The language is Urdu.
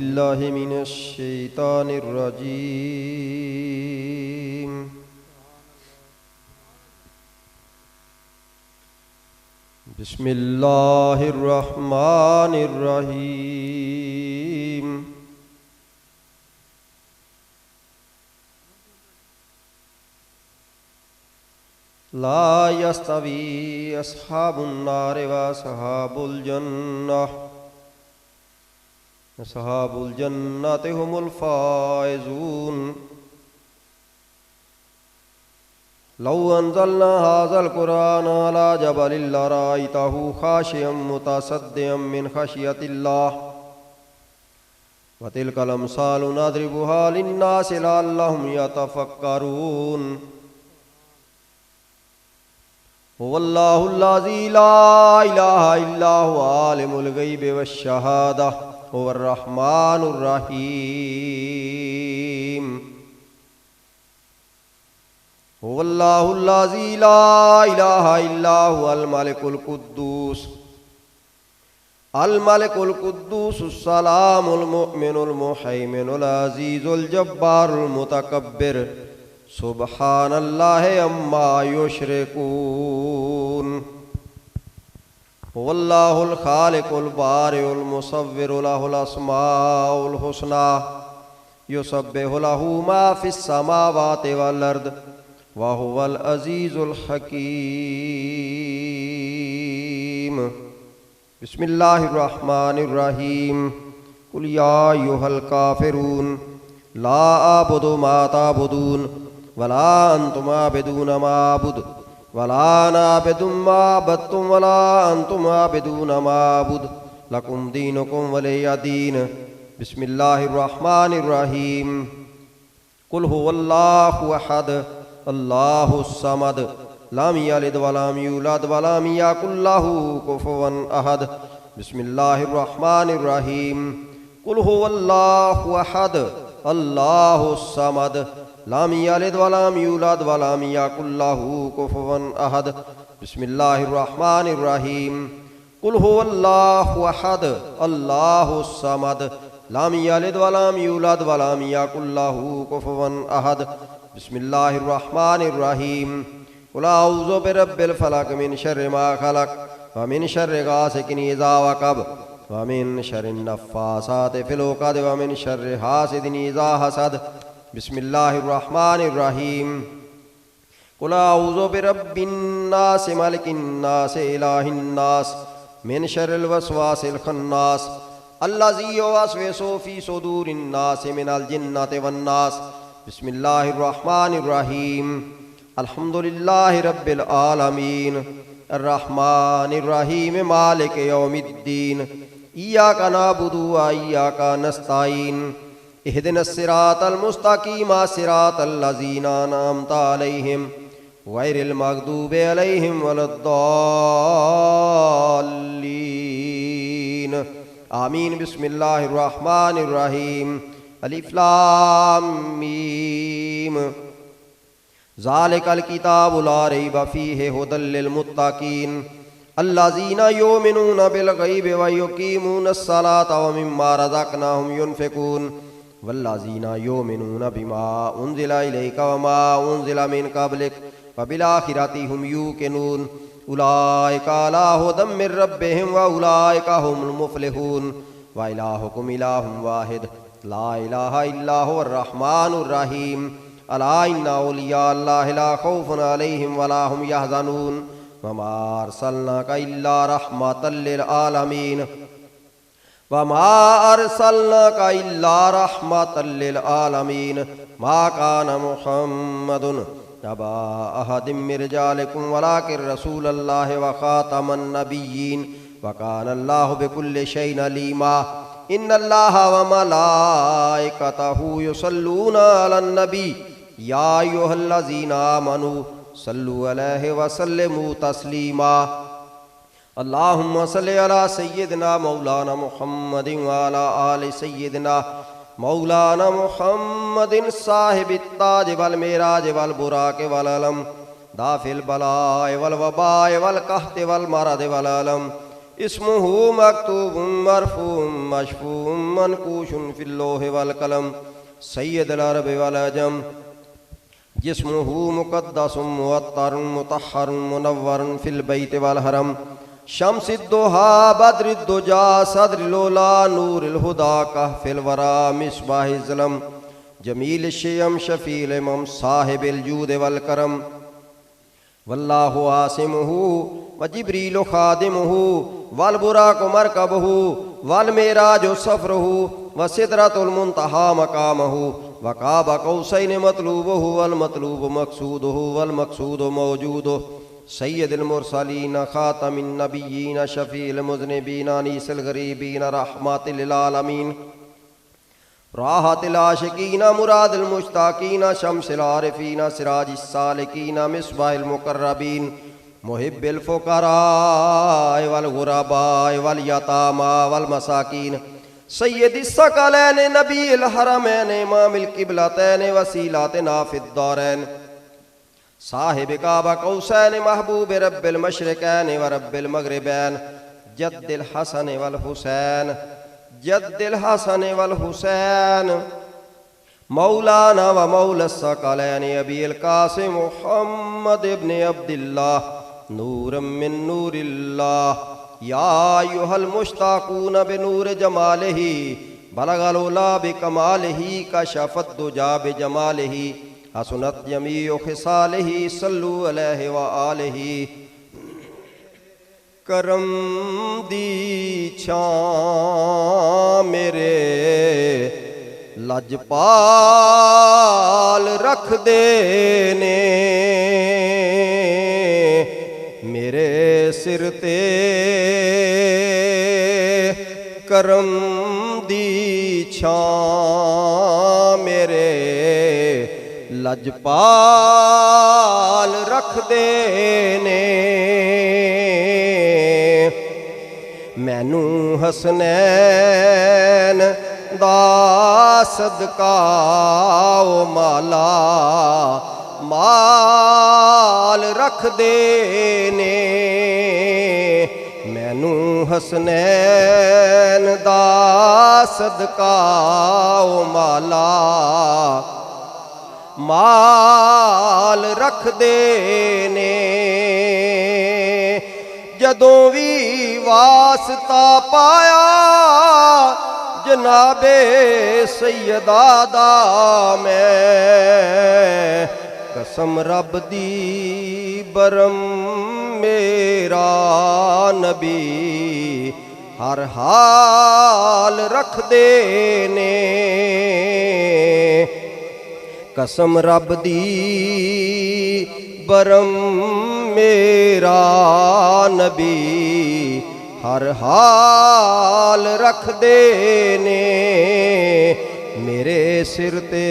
بالله من الشيطان الرجيم. بسم الله الرحمن الرحيم. لا يستوي أصحاب النار وأصحاب الجنة أصحاب الجنة هم الفائزون. لو أنزلنا هذا القرآن على جبل لرأيته خاشعا متصدعا من خشية الله وتلك الأمثال نضربها للناس لعلهم يتفكرون. هو الله الذي لا إله إلا هو عالم الغيب والشهادة هو الرحمن الرحيم. هو الله الذي لا إله إلا هو الملك القدوس السلام المؤمن المهيمن العزيز الجبار المتكبر سبحان الله عما يشركون. هو الله الخالق البارئ المصور له الأسماء الحسنى يسبح له ما في السماوات والأرض وهو العزيز الحكيم. بسم الله الرحمن الرحيم. قل يا أيها الكافرون لا أعبد ما تعبدون ولا أنتم عابدون ما أعبد ولا أنا عابد ما عبدتم ولا أنتم عابدون ما أعبد لكم دينكم ولي دين. بسم الله الرحمن الرحيم. قل هو الله أحد الله الصمد لم يلد ولم يولد ولم يكن له كفوا أحد. بسم الله الرحمن الرحيم. قل هو الله أحد الله الصمد لم يلد ولم يولد ولم يكن له كفوا أحد. بسم الله الرحمن الرحيم. قل هو الله أحد الله الصمد لم يلد ولم يولد ولم يكن له كفوا أحد. بسم الله الرحمن الرحيم. قل أعوذ برب الفلق من شر ما خلق ومن شر غاسق إذا وقب ومن شر النفاثات في العقد ومن شر حاسد إذا حسد. بسم الله الرحمن الرحيم. قل أعوذ برب الناس ملك الناس إله الناس من شر الوسواس الخناس الذي يوسوس في صدور الناس من الجنة والناس. بسم الله الرحمن الرحيم. الحمد لله رب العالمين الرحمن الرحيم مالك يوم الدين إياك نعبد وإياك نستعين اهدنا الصراط المستقيم صراط الذين أنعمت عليهم غير المغضوب عليهم ولا الضالين آمين. بسم الله الرحمن الرحيم. الف لام ميم ذلك الكتاب لا ريب فيه هدى للمتقين الذين يؤمنون بالغيب ويقيمون الصلاة ومما رزقناهم ينفقون والذين يؤمنون بما أنزل إليك وما أنزل من قبلك وبالآخرة هم يوقنون أولئك على هدى من ربهم وأولئك هم المفلحون. وإلهكم إله واحد لا إله إلا هو الرحمن الرحيم. ألا إن أولياء الله لا خوف عليهم ولا هم يحزنون. وما أرسلناك إلا رحمة للعالمين وما أرسلناك إلا رحمة للعالمين. ما كان محمد أبا أحد من رجالكم ولكن رسول الله وخاتم النبيين وكان الله بكل شيء عليما. إن الله وملائكته يصلون على النبي يا أيها الذين آمنوا صلوا عليه وسلموا تسليما. اللهم صل على سيدنا مولانا محمد وعلى آل سيدنا مولانا محمد صاحب التاج والمعراج والبراق والعلم دافع البلاء والوباء والقحط والمرض والألم اسمہ مکتوب مرفوع مشفوع منقوش فی اللوح والقلم سید العرب والعجم جسمہ مقدس معطر مطہر منور فی البیت والحرم شمس الضحیٰ بدر الدجا صدر الاولیٰ نور الہدیٰ کہف الورى مصباح الظلم جمیل الشیم شفیع الامم صاحب الجود والکرم واللہ عاصمہ وجبریل خادمہ والبراق مرکبہ والمعراج سفرہ وسدرۃ المنتہی مقامہ وقاب قوسین مطلوبہ والمطلوب مقصودہ والمقصود موجودہ سید المرسلین خاتم النبیین شفیع المذنبین انیس الغریبین رحمت للعالمین راحت العاشقین مراد المشتاقین شمس العارفین سراج السالکین مصباح المقربین محب الفقراء والغرباء والیتامی والمساکین سید الثقلین نبی الحرمین امام القبلتین وسیلتنا فی الدارین صاحب کعبہ قوسین محبوب رب المشرقین ورب المغربین جد الحسن والحسین جد الحسن والحسین مولانا و مولا الثقلین ابی القاسم محمد ابن عبداللہ نورا من نور اللہ یا ایہا المشتاقون بنور جمالہ بلغ العلا بکمالہ کشف الدجا بجمالہ حسنت جمیع خصالہ صلو علیہ وآلہ کرم دی چھاں میرے لجپال رکھ دینے میرے سر تے کرم دی چھاں میرے لجپال رکھ دینے مینو حسنین دا صدقہ او مالا مال رکھ دینے مینو حسنین دا صدقہ او مالا مال رکھ دینے جدوں بھی واسطہ پایا جناب سیدہ دا میں قسم رب دی برم میرا نبی ہر حال رکھ دینے قسم رب دی برم میرا نبی ہر حال رکھ دینے میرے سر تے